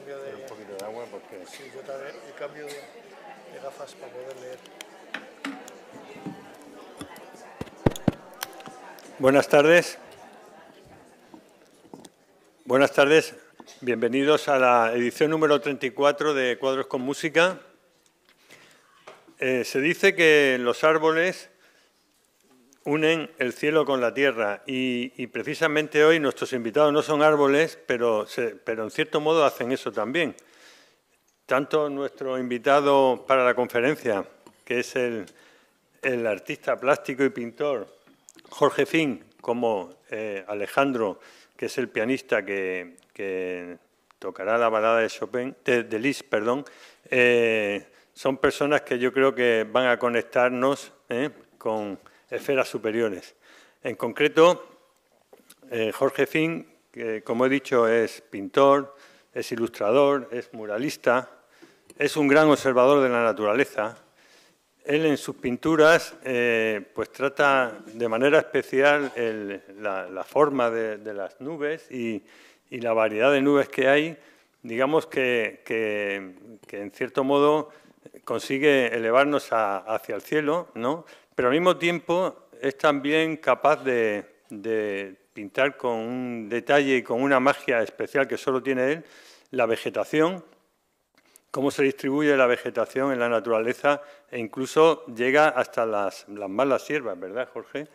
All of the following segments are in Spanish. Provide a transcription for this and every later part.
cambio de... Un poquito de agua porque... Sí, yo también el cambio de gafas para poder leer. Buenas tardes. Buenas tardes. Bienvenidos a la edición número 34 de Cuadros con Música. Se dice que los árboles unen el cielo con la tierra y precisamente hoy nuestros invitados no son árboles, pero en cierto modo hacen eso también. Tanto nuestro invitado para la conferencia, que es el artista plástico y pintor Jorge Fink, como Alejandro, que es el pianista que tocará la balada de Chopin, de Liszt, perdón, son personas que yo creo que van a conectarnos con esferas superiores. En concreto, Jorge Fink, que como he dicho es pintor, es ilustrador, es muralista, es un gran observador de la naturaleza. Él en sus pinturas pues trata de manera especial la forma de las nubes y la variedad de nubes que hay, digamos que en cierto modo consigue elevarnos hacia el cielo, ¿no? Pero al mismo tiempo es también capaz de pintar con un detalle y con una magia especial que solo tiene él, la vegetación, cómo se distribuye la vegetación en la naturaleza e incluso llega hasta las malas hierbas, ¿verdad, Jorge?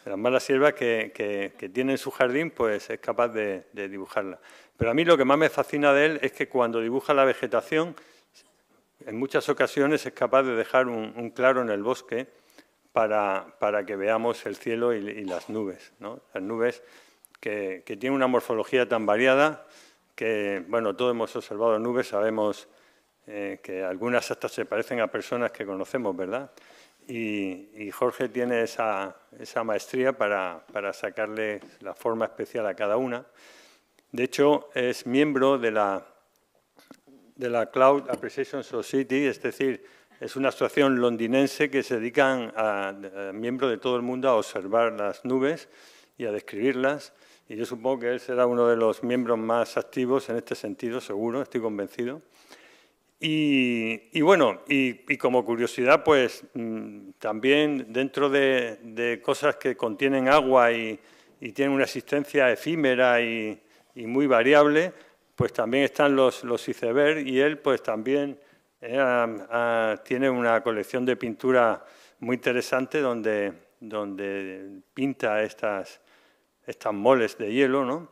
Las malas hierbas que tiene en su jardín, pues es capaz de dibujarlas. Pero a mí lo que más me fascina de él es que cuando dibuja la vegetación, en muchas ocasiones es capaz de dejar un claro en el bosque para que veamos el cielo y las nubes, ¿no? Las nubes que tienen una morfología tan variada que, bueno, todos hemos observado nubes, sabemos que algunas hasta se parecen a personas que conocemos, ¿verdad? Y Jorge tiene esa maestría para sacarle la forma especial a cada una. De hecho, es miembro de la Cloud Appreciation Society, es decir, es una asociación londinense que se dedican a miembros de todo el mundo a observar las nubes y a describirlas. Y yo supongo que él será uno de los miembros más activos en este sentido, seguro, estoy convencido. Y bueno, y como curiosidad, pues también dentro de cosas que contienen agua y tienen una existencia efímera y muy variable, pues también están los icebergs y él pues también tiene una colección de pintura muy interesante donde pinta estas moles de hielo, ¿no?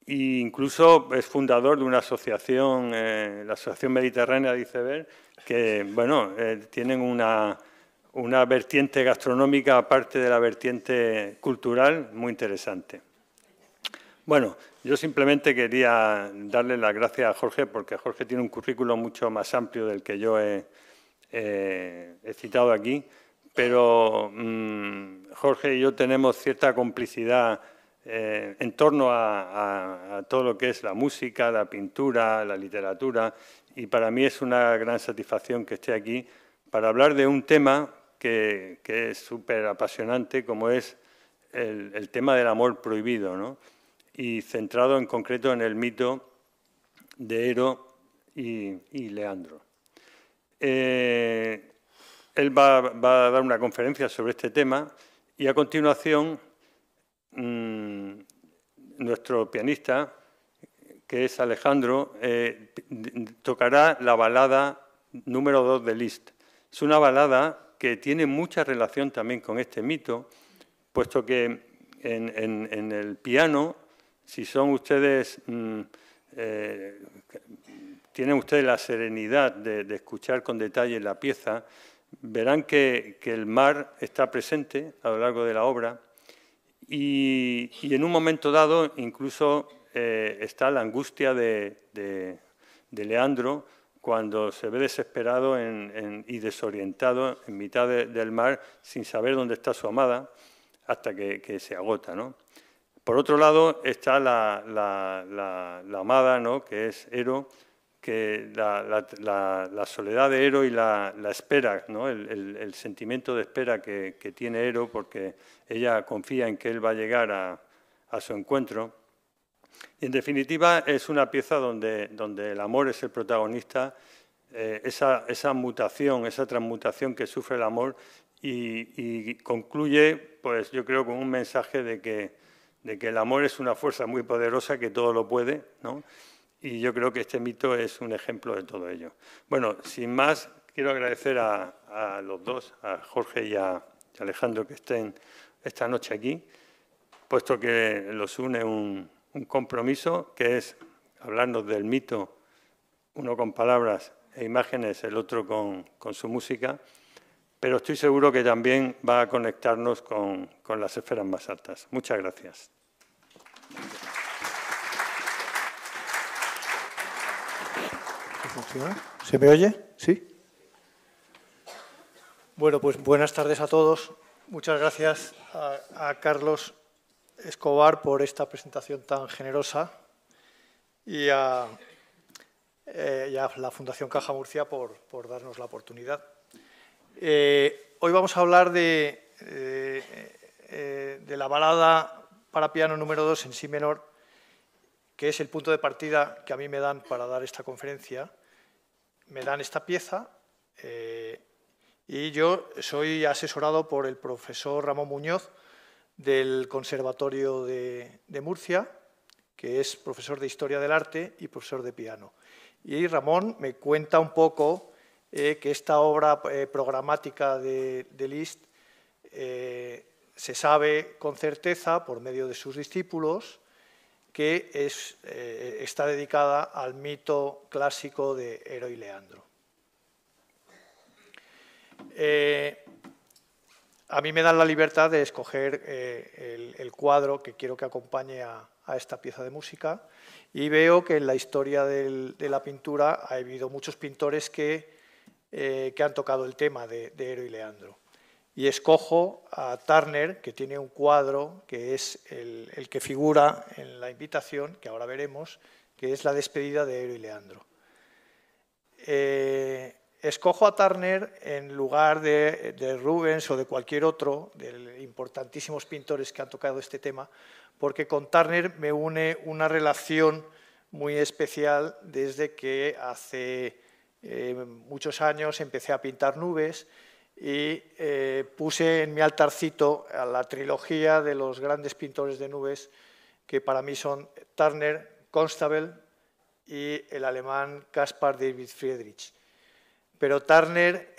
E incluso es fundador de una asociación, la Asociación Mediterránea de Iceberg, que bueno, tienen una vertiente gastronómica aparte de la vertiente cultural muy interesante. Bueno, yo simplemente quería darle las gracias a Jorge, porque Jorge tiene un currículum mucho más amplio del que yo he citado aquí, pero Jorge y yo tenemos cierta complicidad en torno a todo lo que es la música, la pintura, la literatura, y para mí es una gran satisfacción que esté aquí para hablar de un tema que es súper apasionante, como es el tema del amor prohibido, ¿no? Y centrado en concreto en el mito de Ero y Leandro. Él va a dar una conferencia sobre este tema y a continuación nuestro pianista, que es Alejandro, tocará la balada número 2 de Liszt. Es una balada que tiene mucha relación también con este mito, puesto que en el piano, si son ustedes, tienen ustedes la serenidad de escuchar con detalle la pieza, verán que el mar está presente a lo largo de la obra y en un momento dado incluso está la angustia de Leandro cuando se ve desesperado y desorientado en mitad del mar sin saber dónde está su amada hasta que se agota, ¿no? Por otro lado está la amada, ¿no?, que es Ero, que la soledad de Ero y la espera, ¿no?, el sentimiento de espera que tiene Ero porque ella confía en que él va a llegar a su encuentro. Y en definitiva es una pieza donde el amor es el protagonista, esa mutación, esa transmutación que sufre el amor y concluye, pues yo creo, con un mensaje de que el amor es una fuerza muy poderosa que todo lo puede, ¿no? Y yo creo que este mito es un ejemplo de todo ello. Bueno, sin más, quiero agradecer a los dos, a Jorge y a Alejandro, que estén esta noche aquí, puesto que los une un compromiso, que es hablarnos del mito, uno con palabras e imágenes, el otro con su música, pero estoy seguro que también va a conectarnos con las esferas más altas. Muchas gracias. ¿Se me oye? ¿Sí? Bueno, pues buenas tardes a todos. Muchas gracias a Carlos Escobar por esta presentación tan generosa y a la Fundación Caja Murcia por darnos la oportunidad. Hoy vamos a hablar de la balada para piano número 2 en si menor, que es el punto de partida que a mí me dan para dar esta conferencia. Me dan esta pieza y yo soy asesorado por el profesor Ramón Muñoz del Conservatorio de Murcia, que es profesor de Historia del Arte y profesor de piano. Y Ramón me cuenta un poco que esta obra programática de Liszt se sabe con certeza, por medio de sus discípulos, que está dedicada al mito clásico de Hero y Leandro. A mí me dan la libertad de escoger el cuadro que quiero que acompañe a esta pieza de música y veo que en la historia de la pintura ha habido muchos pintores que han tocado el tema de Hero y Leandro. Y escojo a Turner, que tiene un cuadro que es el que figura en la invitación, que ahora veremos, que es la despedida de Hero y Leandro. Escojo a Turner en lugar de Rubens o de cualquier otro, de importantísimos pintores que han tocado este tema, porque con Turner me une una relación muy especial desde que hace muchos años empecé a pintar nubes y puse en mi altarcito a la trilogía de los grandes pintores de nubes que para mí son Turner, Constable y el alemán Caspar David Friedrich. Pero Turner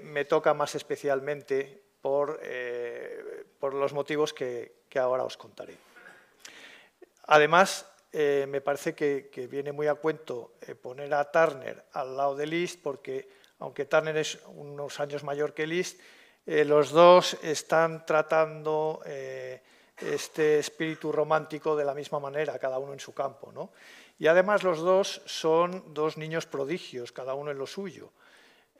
me toca más especialmente por los motivos que ahora os contaré. Además, me parece que viene muy a cuento poner a Turner al lado de Liszt, porque aunque Turner es unos años mayor que Liszt, los dos están tratando este espíritu romántico de la misma manera, cada uno en su campo, ¿no? Y además los dos son dos niños prodigios, cada uno en lo suyo.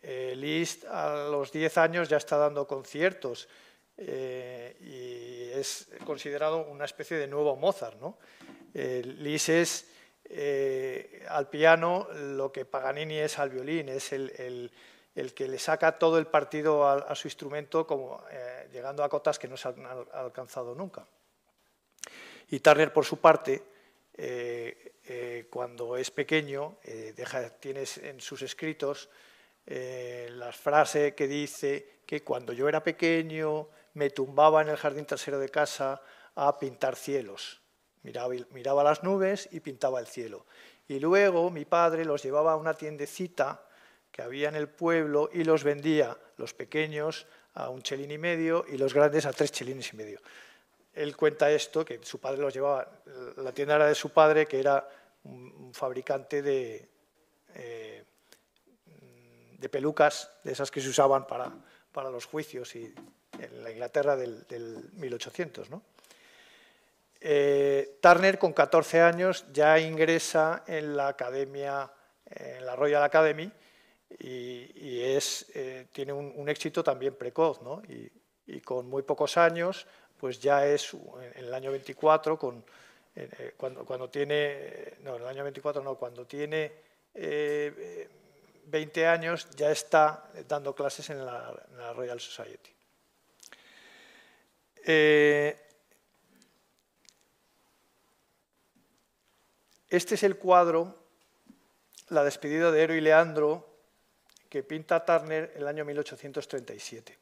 Liszt a los 10 años ya está dando conciertos y es considerado una especie de nuevo Mozart, ¿no? Liszt es al piano lo que Paganini es al violín, es el que le saca todo el partido a su instrumento, como, llegando a cotas que no se han alcanzado nunca. Y Turner, por su parte, cuando es pequeño, tiene en sus escritos la frase que dice que cuando yo era pequeño me tumbaba en el jardín trasero de casa a pintar cielos. Miraba las nubes y pintaba el cielo. Y luego mi padre los llevaba a una tiendecita que había en el pueblo y los vendía, los pequeños a 1,5 chelín y los grandes a 3,5 chelines. Él cuenta esto, que su padre los llevaba, la tienda era de su padre, que era un fabricante de pelucas, de esas que se usaban para los juicios y en la Inglaterra del 1800, ¿no? Turner, con 14 años, ya ingresa en la academia, en la Royal Academy, y tiene un éxito también precoz, ¿no? Y con muy pocos años, pues ya es en el año 24, cuando tiene 20 años, ya está dando clases en la Royal Society. Este es el cuadro, La despedida de Ero y Leandro, que pinta Turner en el año 1837.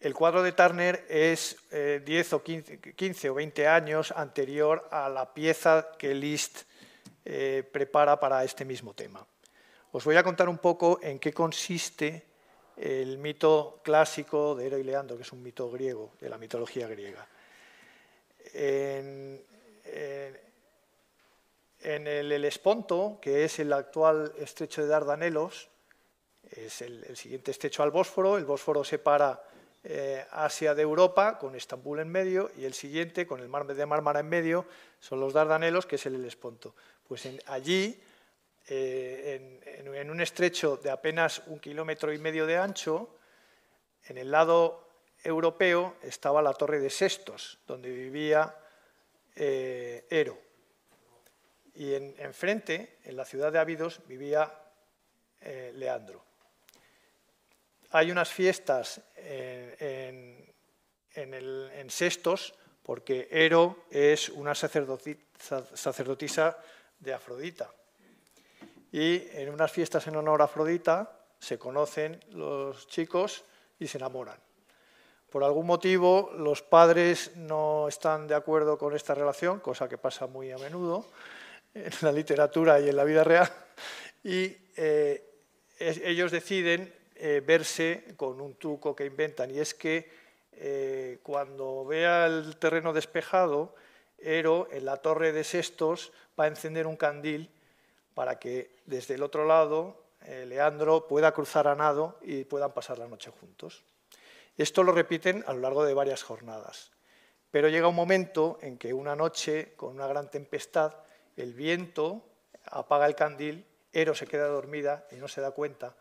El cuadro de Turner es 10 o 15 o 20 años anterior a la pieza que Liszt prepara para este mismo tema. Os voy a contar un poco en qué consiste el mito clásico de Ero y Leandro, que es un mito griego, de la mitología griega. En el Helesponto, que es el actual estrecho de Dardanelos, es el siguiente estrecho al Bósforo. El Bósforo separa Asia de Europa, con Estambul en medio, y el siguiente, con el mar de Mármara en medio, son los Dardanelos, que es el Helesponto. Pues allí, en un estrecho de apenas 1,5 kilómetros de ancho, en el lado europeo estaba la torre de Sestos, donde vivía Ero. Y enfrente, en la ciudad de Abidos, vivía Leandro. Hay unas fiestas en Sestos, porque Ero es una sacerdotisa de Afrodita. Y en unas fiestas en honor a Afrodita se conocen los chicos y se enamoran. Por algún motivo, los padres no están de acuerdo con esta relación, cosa que pasa muy a menudo en la literatura y en la vida real, y ellos deciden verse con un truco que inventan, y es que cuando vea el terreno despejado, Ero, en la torre de Sestos, va a encender un candil para que desde el otro lado Leandro pueda cruzar a nado y puedan pasar la noche juntos. Esto lo repiten a lo largo de varias jornadas, pero llega un momento en que una noche, con una gran tempestad, el viento apaga el candil, Ero se queda dormida y no se da cuenta,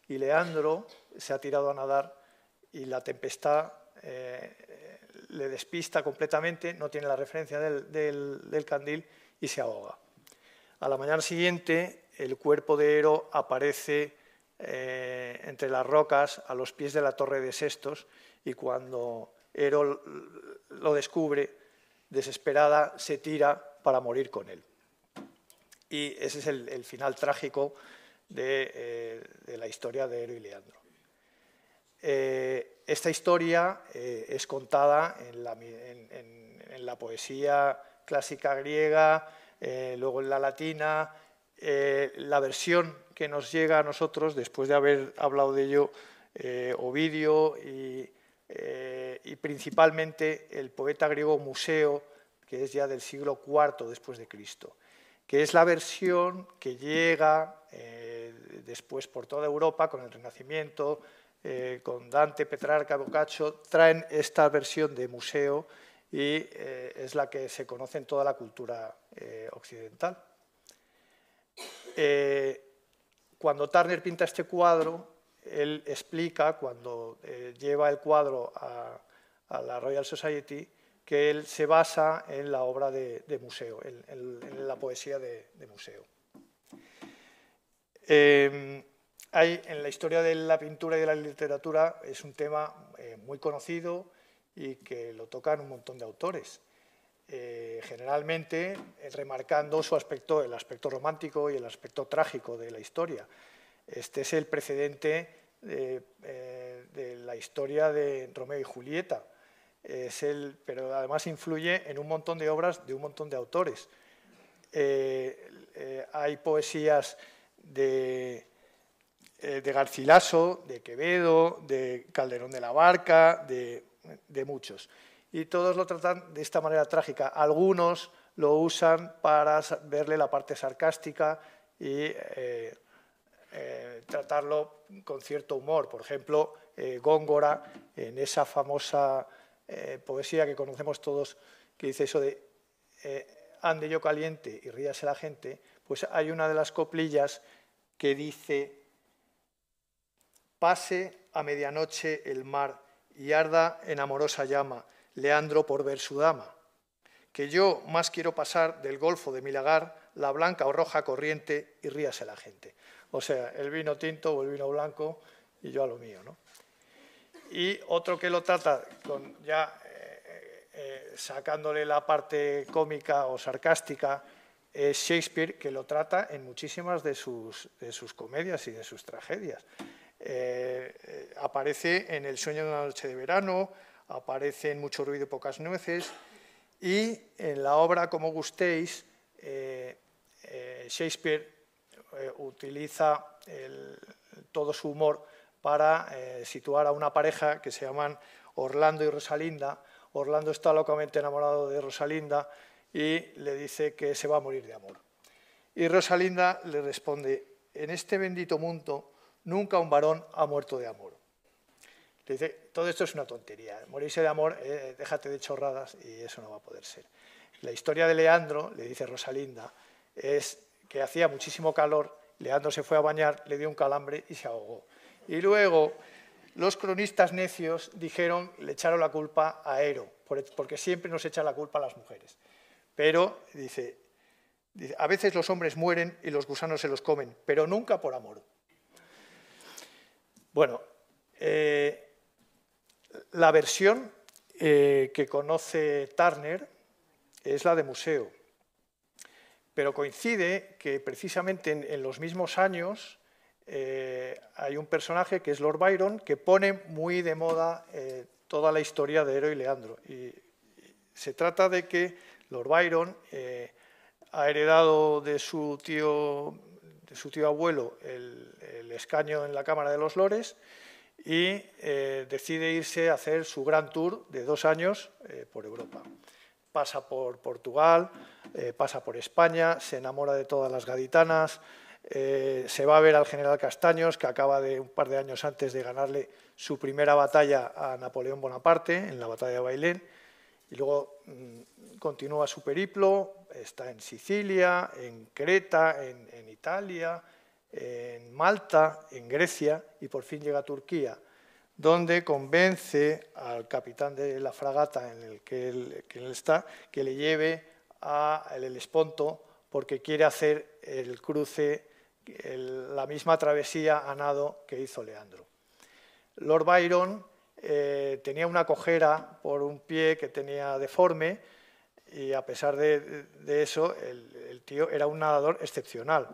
y Leandro se ha tirado a nadar y la tempestad le despista completamente, no tiene la referencia del candil y se ahoga. A la mañana siguiente, el cuerpo de Ero aparece entre las rocas a los pies de la torre de Sestos, y cuando Ero lo descubre, desesperada, se tira para morir con él. Y ese es el final trágico de la historia de Ero y Leandro. Esta historia es contada en la poesía clásica griega, luego en la latina. La versión que nos llega a nosotros, después de haber hablado de ello Ovidio y principalmente el poeta griego Museo, que es ya del siglo IV después de Cristo, que es la versión que llega después por toda Europa con el Renacimiento, con Dante, Petrarca, Boccaccio, traen esta versión de Museo y es la que se conoce en toda la cultura occidental. Cuando Turner pinta este cuadro, él explica, cuando lleva el cuadro a la Royal Society, que él se basa en la obra de Museo, en la poesía de Museo. En la historia de la pintura y de la literatura es un tema muy conocido y que lo tocan un montón de autores. Generalmente remarcando su aspecto, el aspecto romántico y el aspecto trágico de la historia. Este es el precedente de la historia de Romeo y Julieta, pero además influye en un montón de obras de un montón de autores. Hay poesías de Garcilaso, de Quevedo, de Calderón de la Barca, de muchos. Y todos lo tratan de esta manera trágica. Algunos lo usan para verle la parte sarcástica y tratarlo con cierto humor. Por ejemplo, Góngora, en esa famosa poesía que conocemos todos, que dice eso de ande yo caliente y ríase la gente, pues hay una de las coplillas que dice: pase a medianoche el mar y arda en amorosa llama Leandro por ver su dama, que yo más quiero pasar del golfo de mi lagar la blanca o roja corriente y ríase la gente. O sea, el vino tinto o el vino blanco y yo a lo mío, ¿no? Y otro que lo trata con sacándole la parte cómica o sarcástica es Shakespeare, que lo trata en muchísimas de sus comedias y de sus tragedias. Aparece en El sueño de una noche de verano, aparece en Mucho ruido y pocas nueces, y en la obra Como gustéis, Shakespeare utiliza todo su humor para situar a una pareja que se llaman Orlando y Rosalinda. Orlando está locamente enamorado de Rosalinda y le dice que se va a morir de amor. Y Rosalinda le responde: en este bendito mundo nunca un varón ha muerto de amor. Le dice: todo esto es una tontería, morirse de amor, déjate de chorradas, y eso no va a poder ser. La historia de Leandro, le dice Rosalinda, es que hacía muchísimo calor, Leandro se fue a bañar, le dio un calambre y se ahogó. Y luego los cronistas necios dijeron, le echaron la culpa a Ero, porque siempre nos echan la culpa a las mujeres. Pero, dice, a veces los hombres mueren y los gusanos se los comen, pero nunca por amor. Bueno, la versión que conoce Turner es la de Museo, pero coincide que precisamente en los mismos años hay un personaje que es Lord Byron que pone muy de moda toda la historia de Ero y Leandro. Y se trata de que Lord Byron ha heredado de su tío abuelo el escaño en la Cámara de los Lores y decide irse a hacer su gran tour de 2 años por Europa. Pasa por Portugal, pasa por España, se enamora de todas las gaditanas, se va a ver al general Castaños, que acaba de un par de años antes de ganarle su primera batalla a Napoleón Bonaparte, en la batalla de Bailén, y luego continúa su periplo, está en Sicilia, en Creta, en Italia, en Malta, en Grecia, y por fin llega a Turquía, donde convence al capitán de la fragata en el que él está que le lleve al Helesponto porque quiere hacer el cruce, la misma travesía a nado que hizo Leandro. Lord Byron tenía una cojera por un pie que tenía deforme y a pesar de eso el tío era un nadador excepcional.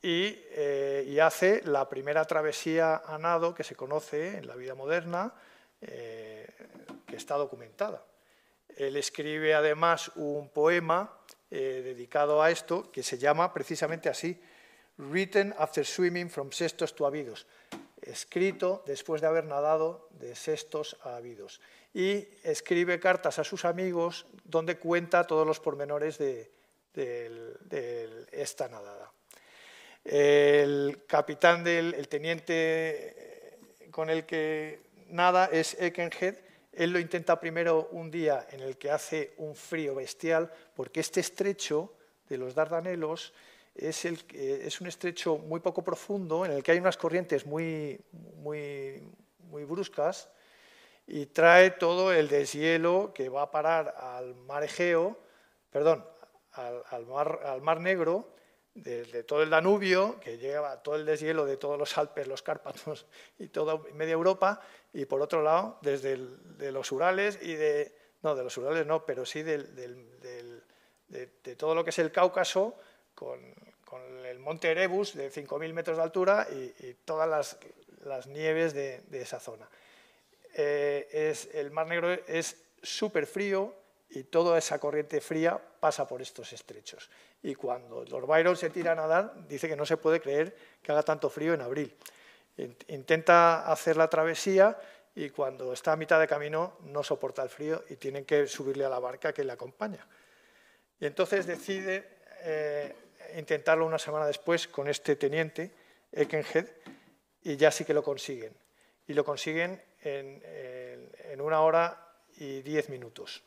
Y hace la primera travesía a nado que se conoce en la vida moderna, que está documentada. Él escribe además un poema dedicado a esto que se llama precisamente así, Written after swimming from Sestos to Abidos, escrito después de haber nadado de Sestos a Abidos. Y escribe cartas a sus amigos donde cuenta todos los pormenores de esta nadada. El capitán el teniente con el que nada es Aikenhead. Él lo intenta primero un día en el que hace un frío bestial, porque este estrecho de los Dardanelos es un estrecho muy poco profundo, en el que hay unas corrientes muy bruscas, y trae todo el deshielo que va a parar al mar Egeo, perdón, al mar Negro, de todo el Danubio, que lleva todo el deshielo de todos los Alpes, los Cárpatos y toda media Europa, y por otro lado, desde de los Urales y no, de los Urales no, pero sí de todo lo que es el Cáucaso, con el monte Erebus de 5.000 metros de altura y todas las nieves de esa zona. El Mar Negro es súper frío y toda esa corriente fría pasa por estos estrechos. Y cuando Lord Byron se tira a nadar, dice que no se puede creer que haga tanto frío en abril. Intenta hacer la travesía y cuando está a mitad de camino no soporta el frío y tienen que subirle a la barca que le acompaña. Y entonces decide intentarlo una semana después con este teniente, Aikenhead, y ya sí que lo consiguen. Y lo consiguen en 1 hora y 10 minutos.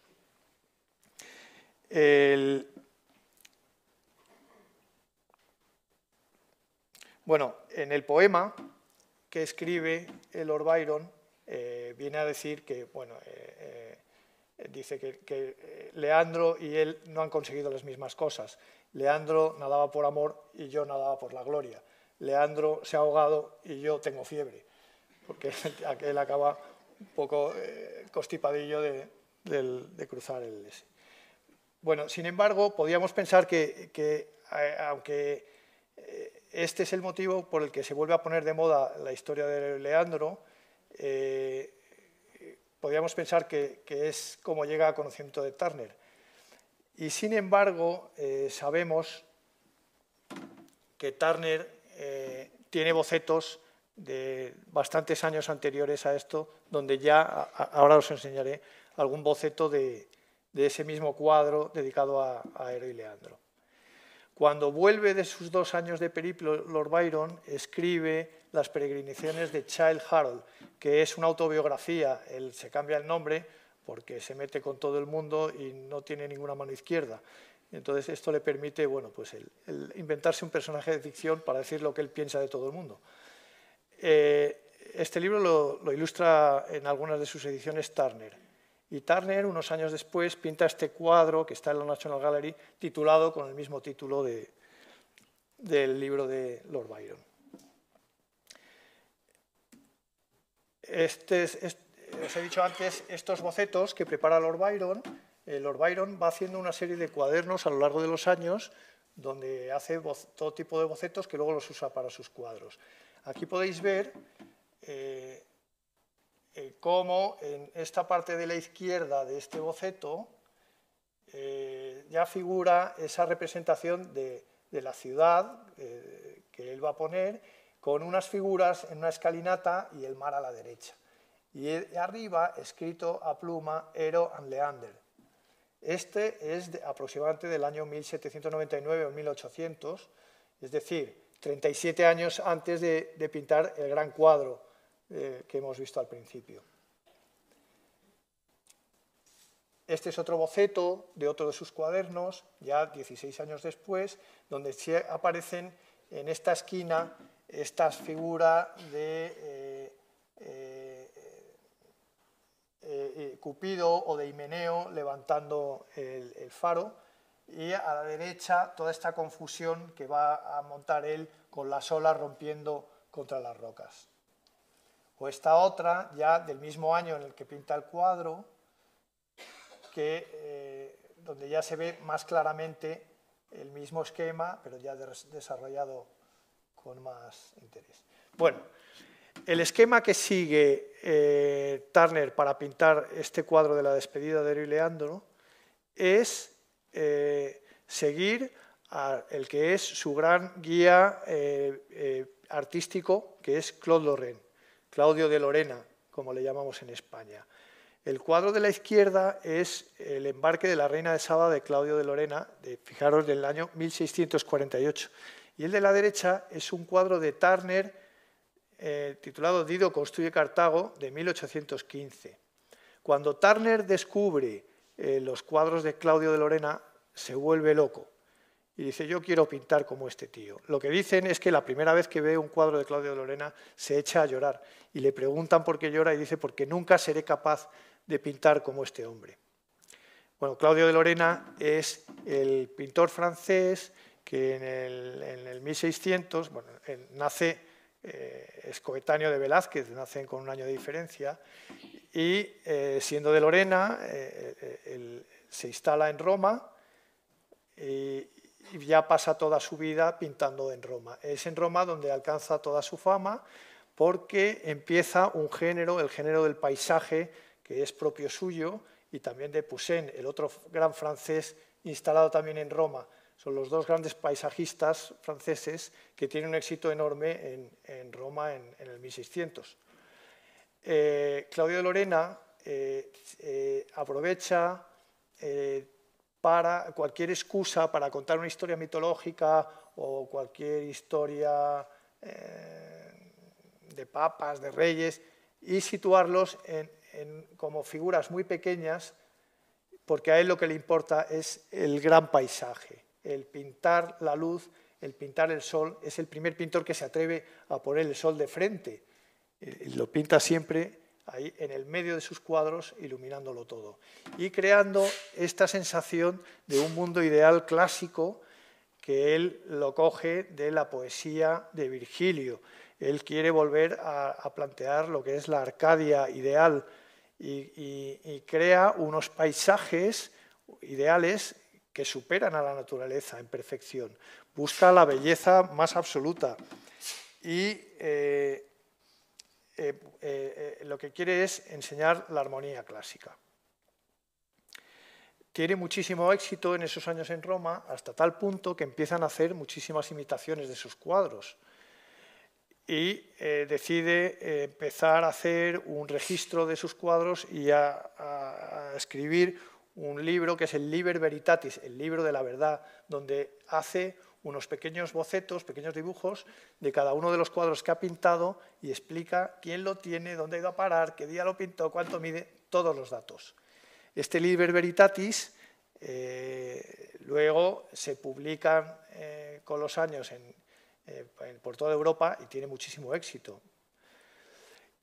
Bueno, en el poema que escribe Lord Byron viene a decir que, bueno, dice que Leandro y él no han conseguido las mismas cosas. Leandro nadaba por amor y yo nadaba por la gloria. Leandro se ha ahogado y yo tengo fiebre, porque él acaba un poco constipadillo de cruzar el ese. Bueno, sin embargo, podríamos pensar que aunque este es el motivo por el que se vuelve a poner de moda la historia de Leandro, podríamos pensar que es como llega a conocimiento de Turner. Y sin embargo, sabemos que Turner tiene bocetos de bastantes años anteriores a esto, donde ya, ahora os enseñaré, algún boceto de ese mismo cuadro dedicado a Hero y Leandro. Cuando vuelve de sus 2 años de periplo, Lord Byron escribe Las peregrinaciones de Childe Harold, que es una autobiografía. Él se cambia el nombre porque se mete con todo el mundo y no tiene ninguna mano izquierda. Entonces esto le permite, bueno, pues el inventarse un personaje de ficción para decir lo que él piensa de todo el mundo. Este libro lo ilustra en algunas de sus ediciones Turner. Y Turner, unos años después, pinta este cuadro que está en la National Gallery, titulado con el mismo título del libro de Lord Byron. Os he dicho antes, estos bocetos que prepara Lord Byron va haciendo una serie de cuadernos a lo largo de los años, donde hace todo tipo de bocetos que luego los usa para sus cuadros. Aquí podéis ver cómo en esta parte de la izquierda de este boceto ya figura esa representación de la ciudad que él va a poner, con unas figuras en una escalinata y el mar a la derecha. Y arriba, escrito a pluma, Hero and Leander. Este es aproximadamente del año 1799 o 1800, es decir, 37 años antes de pintar el gran cuadro que hemos visto al principio. Este es otro boceto de otro de sus cuadernos, ya 16 años después, donde aparecen en esta esquina estas figuras de Cupido o de Himeneo levantando el faro, y a la derecha toda esta confusión que va a montar él con las olas rompiendo contra las rocas. O esta otra, ya del mismo año en el que pinta el cuadro, donde ya se ve más claramente el mismo esquema, pero ya desarrollado con más interés. Bueno, el esquema que sigue Turner para pintar este cuadro de la despedida de Hero y Leandro es seguir el que es su gran guía artístico, que es Claude Lorraine, Claudio de Lorena, como le llamamos en España. El cuadro de la izquierda es el embarque de la Reina de Saba de Claudio de Lorena, fijaros, del año 1648. Y el de la derecha es un cuadro de Turner titulado Dido construye Cartago, de 1815. Cuando Turner descubre los cuadros de Claudio de Lorena, se vuelve loco y dice: yo quiero pintar como este tío. Lo que dicen es que la primera vez que ve un cuadro de Claudio de Lorena se echa a llorar, y le preguntan por qué llora y dice: porque nunca seré capaz de pintar como este hombre. Bueno, Claudio de Lorena es el pintor francés que en el 1600, bueno, nace, es coetáneo de Velázquez, nacen con un año de diferencia, y siendo de Lorena, se instala en Roma y ya pasa toda su vida pintando en Roma. Es en Roma donde alcanza toda su fama, porque empieza un género, el género del paisaje, que es propio suyo, y también de Poussin, el otro gran francés instalado también en Roma. Son los dos grandes paisajistas franceses que tienen un éxito enorme en Roma en el 1600. Claudio de Lorena aprovecha para cualquier excusa para contar una historia mitológica o cualquier historia de papas, de reyes, y situarlos como figuras muy pequeñas, porque a él lo que le importa es el gran paisaje, el pintar la luz, el pintar el sol. Es el primer pintor que se atreve a poner el sol de frente. Lo pinta siempre ahí en el medio de sus cuadros, iluminándolo todo y creando esta sensación de un mundo ideal clásico que él lo coge de la poesía de Virgilio. Él quiere volver a plantear lo que es la Arcadia ideal y crea unos paisajes ideales que superan a la naturaleza en perfección. Busca la belleza más absoluta y lo que quiere es enseñar la armonía clásica. Tiene muchísimo éxito en esos años en Roma, hasta tal punto que empiezan a hacer muchísimas imitaciones de sus cuadros. Y decide empezar a hacer un registro de sus cuadros y a escribir un libro que es el Liber Veritatis, el libro de la verdad, donde hace unos pequeños bocetos, pequeños dibujos de cada uno de los cuadros que ha pintado y explica quién lo tiene, dónde ha ido a parar, qué día lo pintó, cuánto mide, todos los datos. Este Liber Veritatis luego se publican con los años por toda Europa y tiene muchísimo éxito.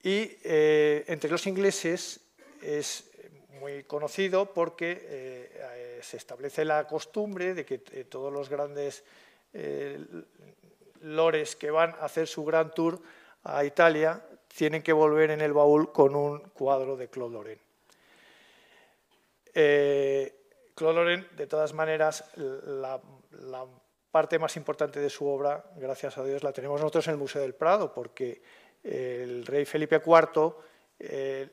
Y entre los ingleses es muy conocido porque se establece la costumbre de que todos los grandes lores que van a hacer su gran tour a Italia tienen que volver en el baúl con un cuadro de Claude Lorrain. Claude Lorrain, de todas maneras, la parte más importante de su obra, gracias a Dios, la tenemos nosotros en el Museo del Prado, porque el rey Felipe IV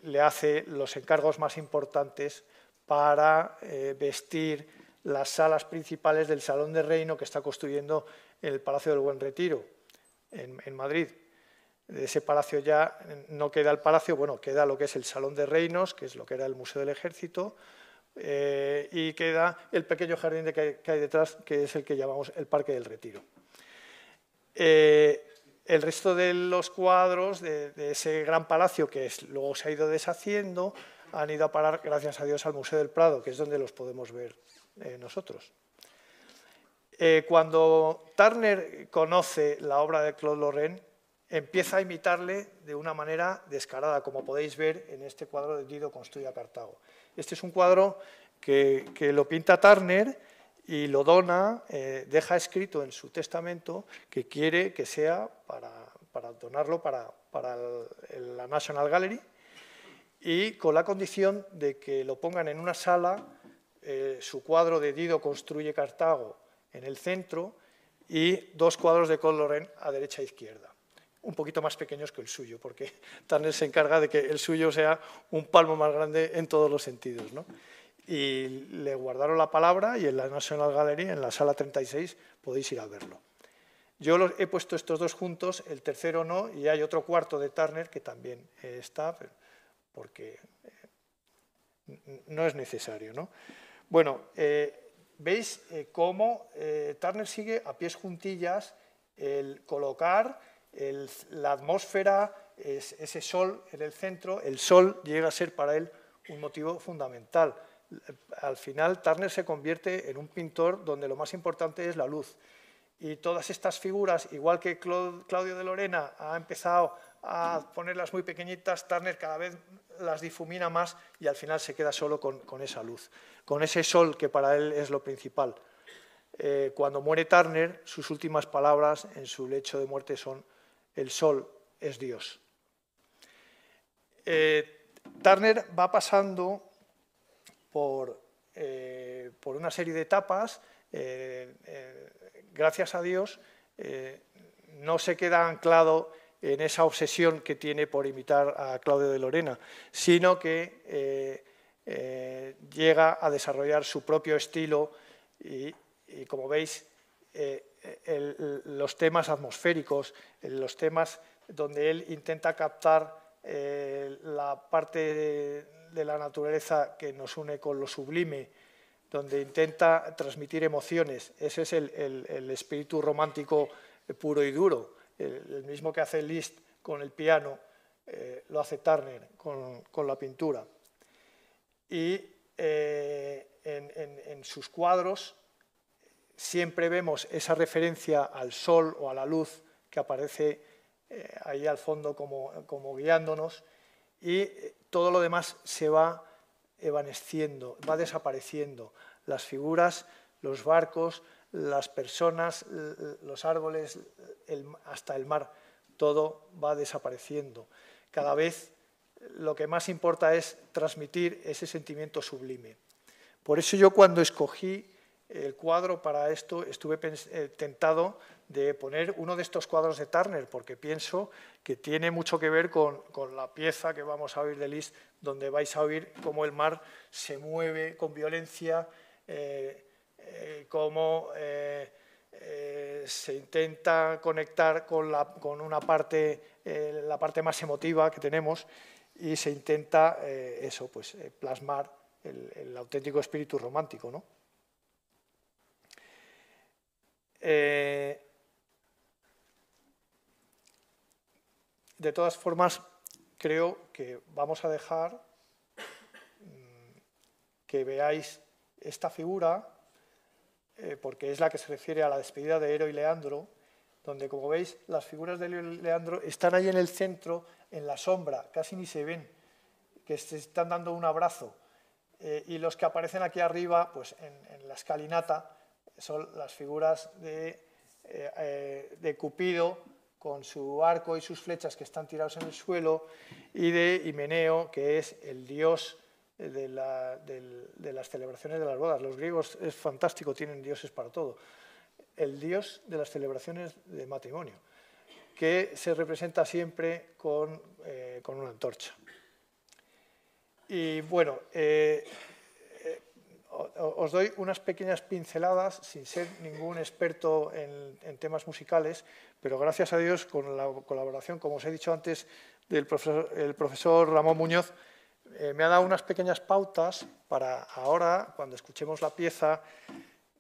le hace los encargos más importantes para vestir las salas principales del Salón de Reino que está construyendo en el Palacio del Buen Retiro, en Madrid. De ese palacio ya no queda el palacio, bueno, queda lo que es el Salón de Reinos, que es lo que era el Museo del Ejército, y queda el pequeño jardín que hay detrás, que es el que llamamos el Parque del Retiro. El resto de los cuadros de ese gran palacio, que luego se ha ido deshaciendo, han ido a parar, gracias a Dios, al Museo del Prado, que es donde los podemos ver nosotros. Cuando Turner conoce la obra de Claude Lorrain, empieza a imitarle de una manera descarada, como podéis ver en este cuadro de Dido construye a Cartago. Este es un cuadro que lo pinta Turner y lo dona, deja escrito en su testamento que quiere que sea para donarlo para la National Gallery, y con la condición de que lo pongan en una sala, su cuadro de Dido construye Cartago en el centro y dos cuadros de Claude Lorrain a derecha e izquierda, un poquito más pequeños que el suyo, porque Turner se encarga de que el suyo sea un palmo más grande en todos los sentidos, ¿no? Y le guardaron la palabra y en la National Gallery, en la sala 36, podéis ir a verlo. Yo he puesto estos dos juntos, el tercero no, y hay otro cuarto de Turner que también está, porque no es necesario, ¿no? Bueno, veis cómo Turner sigue a pies juntillas el colocar la atmósfera, ese sol en el centro. El sol llega a ser para él un motivo fundamental. Al final, Turner se convierte en un pintor donde lo más importante es la luz. Y todas estas figuras, igual que Claudio de Lorena ha empezado a ponerlas muy pequeñitas, Turner cada vez las difumina más y al final se queda solo con esa luz, con ese sol que para él es lo principal. Cuando muere Turner, sus últimas palabras en su lecho de muerte son: el sol es Dios. Turner va pasando por una serie de etapas. Gracias a Dios, no se queda anclado en esa obsesión que tiene por imitar a Claudio de Lorena, sino que llega a desarrollar su propio estilo y como veis, los temas atmosféricos, los temas donde él intenta captar la parte de la naturaleza que nos une con lo sublime, donde intenta transmitir emociones. Ese es el espíritu romántico puro y duro. El mismo que hace Liszt con el piano, lo hace Turner con la pintura. Y en sus cuadros siempre vemos esa referencia al sol o a la luz que aparece ahí al fondo como guiándonos, y todo lo demás se va evanesciendo, va desapareciendo. Las figuras, los barcos, las personas, los árboles, hasta el mar, todo va desapareciendo. Cada vez lo que más importa es transmitir ese sentimiento sublime. Por eso yo, cuando escogí el cuadro para esto estuve tentado de poner uno de estos cuadros de Turner, porque pienso que tiene mucho que ver con la pieza que vamos a oír de Liszt, donde vais a oír cómo el mar se mueve con violencia, cómo se intenta conectar con una parte, la parte más emotiva que tenemos, y se intenta plasmar el auténtico espíritu romántico, ¿no? De todas formas, creo que vamos a dejar que veáis esta figura, porque es la que se refiere a la despedida de Ero y Leandro, donde, como veis, las figuras de Ero y Leandro están ahí en el centro, en la sombra, casi ni se ven, que se están dando un abrazo. Y los que aparecen aquí arriba, pues en la escalinata, son las figuras de Cupido con su arco y sus flechas que están tirados en el suelo, y de Himeneo, que es el dios de las celebraciones de las bodas. Los griegos es fantástico, tienen dioses para todo. El dios de las celebraciones de matrimonio, que se representa siempre con una antorcha. Y bueno, os doy unas pequeñas pinceladas, sin ser ningún experto en temas musicales, pero gracias a Dios, con la colaboración, como os he dicho antes, del profesor Ramón Muñoz, me ha dado unas pequeñas pautas para ahora, cuando escuchemos la pieza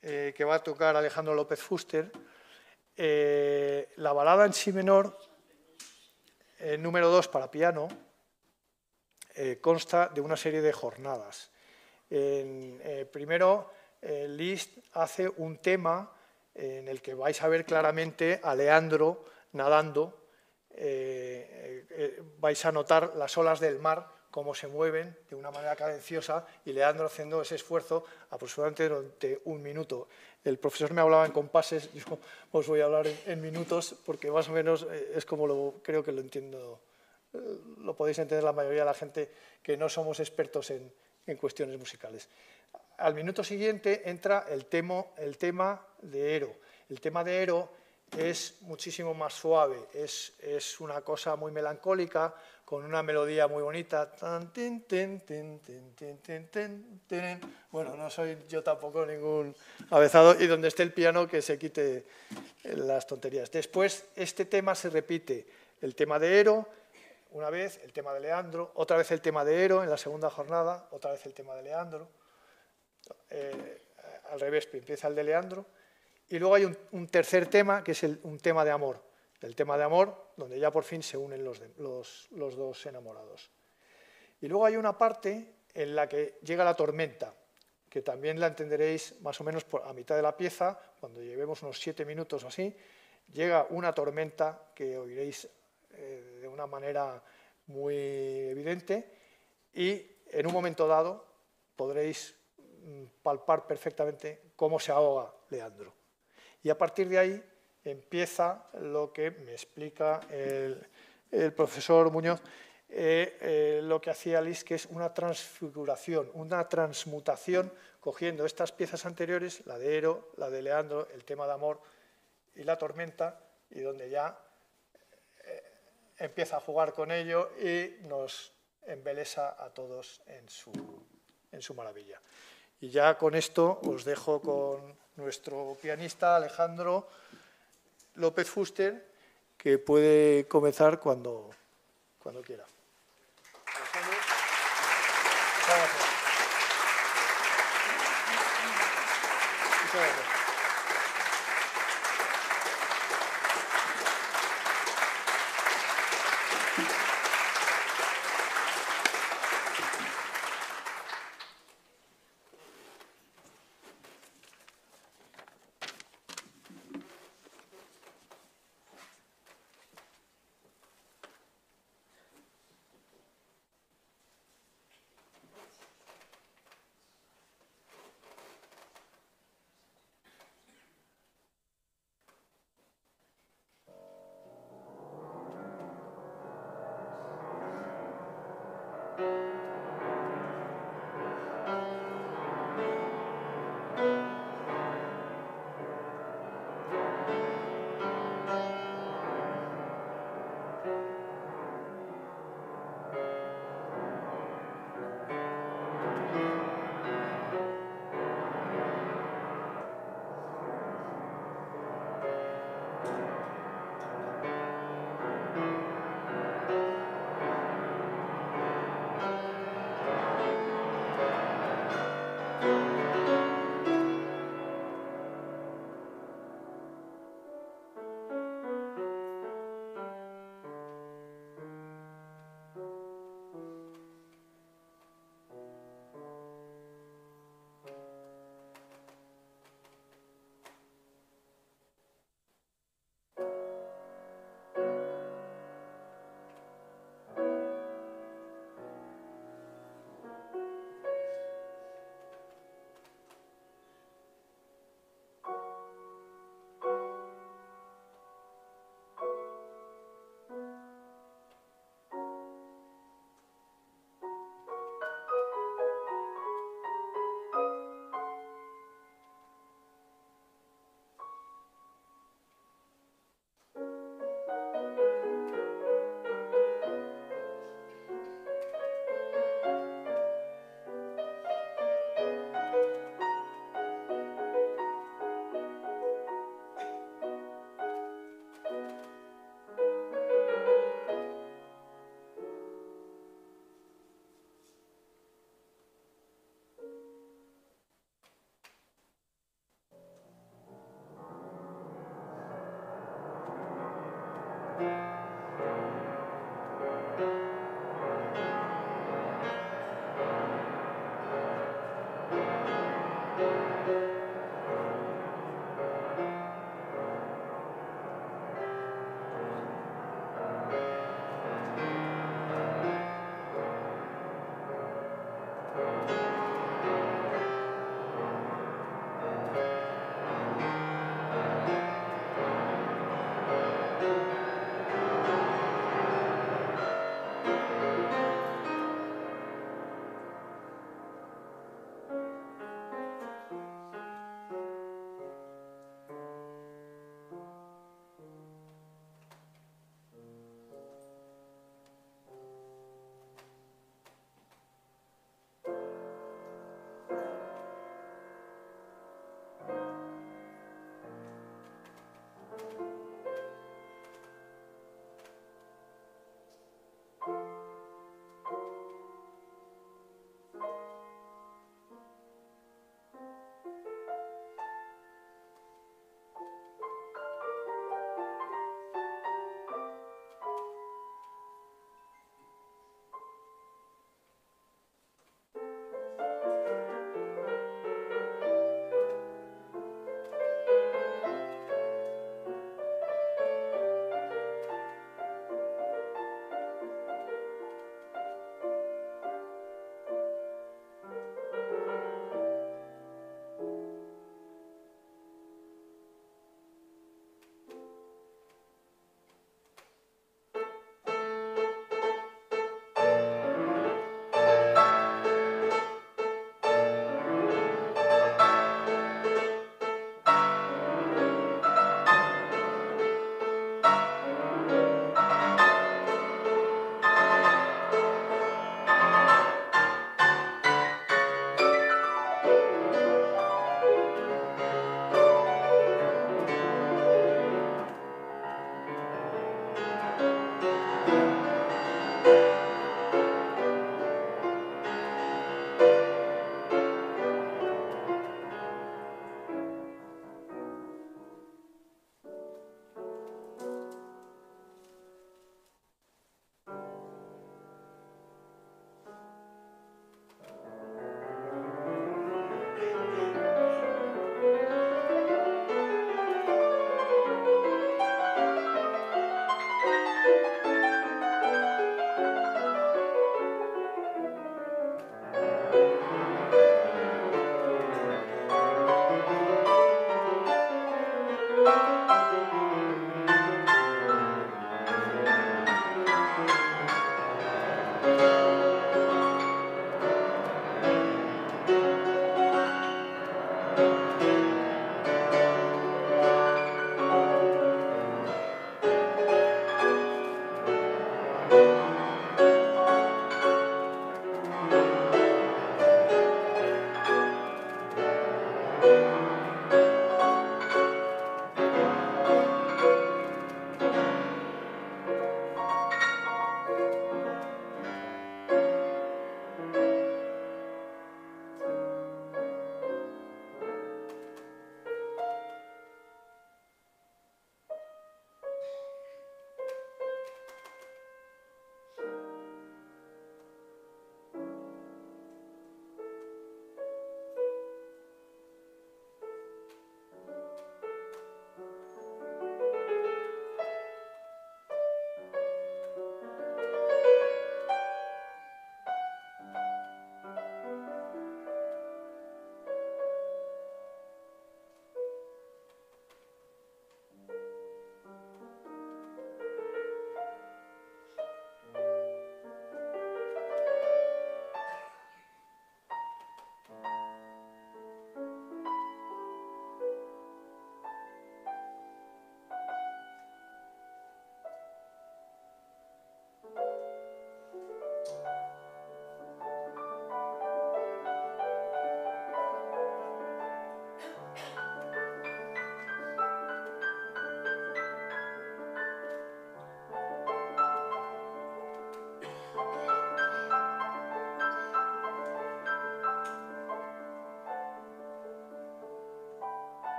que va a tocar Alejandro López Fuster, la balada en si menor, número 2 para piano, consta de una serie de jornadas. Primero, Liszt hace un tema en el que vais a ver claramente a Leandro nadando, vais a notar las olas del mar, cómo se mueven de una manera cadenciosa, y Leandro haciendo ese esfuerzo aproximadamente durante un minuto. El profesor me hablaba en compases, yo os voy a hablar en minutos, porque más o menos es como creo que lo entiendo, lo podéis entender la mayoría de la gente que no somos expertos en cuestiones musicales. Al minuto siguiente entra el tema de Ero. El tema de Ero es muchísimo más suave, es una cosa muy melancólica, con una melodía muy bonita. Bueno, no soy yo tampoco ningún avezado, y donde esté el piano que se quite las tonterías. Después este tema se repite, el tema de Ero, una vez el tema de Leandro, otra vez el tema de Ero en la segunda jornada, otra vez el tema de Leandro, al revés, empieza el de Leandro, y luego hay un tercer tema que es un tema de amor, el tema de amor donde ya por fin se unen los dos enamorados. Y luego hay una parte en la que llega la tormenta, que también la entenderéis más o menos a mitad de la pieza, cuando llevemos unos 7 minutos o así, llega una tormenta que oiréis de una manera muy evidente, y en un momento dado podréis palpar perfectamente cómo se ahoga Leandro. Y a partir de ahí empieza lo que me explica el profesor Muñoz, lo que hacía Liszt, que es una transfiguración, una transmutación, cogiendo estas piezas anteriores, la de Ero, la de Leandro, el tema de amor y la tormenta, y donde ya empieza a jugar con ello y nos embelesa a todos en su maravilla. Y ya con esto os dejo con nuestro pianista Alejandro López Fuster, que puede comenzar cuando quiera. Alejandro, muchas gracias. Muchas gracias.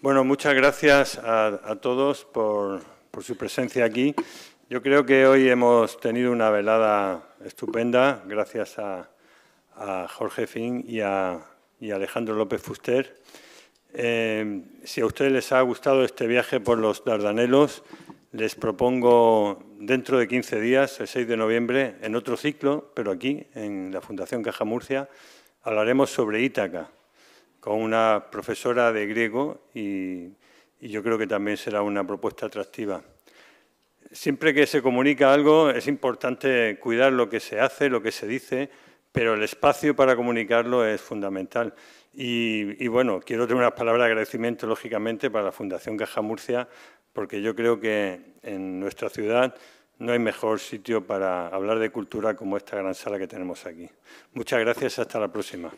Bueno, muchas gracias a todos por su presencia aquí. Yo creo que hoy hemos tenido una velada estupenda, gracias a Jorge Fink y a Alejandro López Fuster. Si a ustedes les ha gustado este viaje por los Dardanelos, les propongo dentro de 15 días, el 6 de noviembre, en otro ciclo, pero aquí, en la Fundación Caja Murcia, hablaremos sobre Ítaca, con una profesora de griego y yo creo que también será una propuesta atractiva. Siempre que se comunica algo es importante cuidar lo que se hace, lo que se dice, pero el espacio para comunicarlo es fundamental. Y bueno, quiero tener unas palabras de agradecimiento, lógicamente, para la Fundación Caja Murcia, porque yo creo que en nuestra ciudad no hay mejor sitio para hablar de cultura como esta gran sala que tenemos aquí. Muchas gracias, hasta la próxima.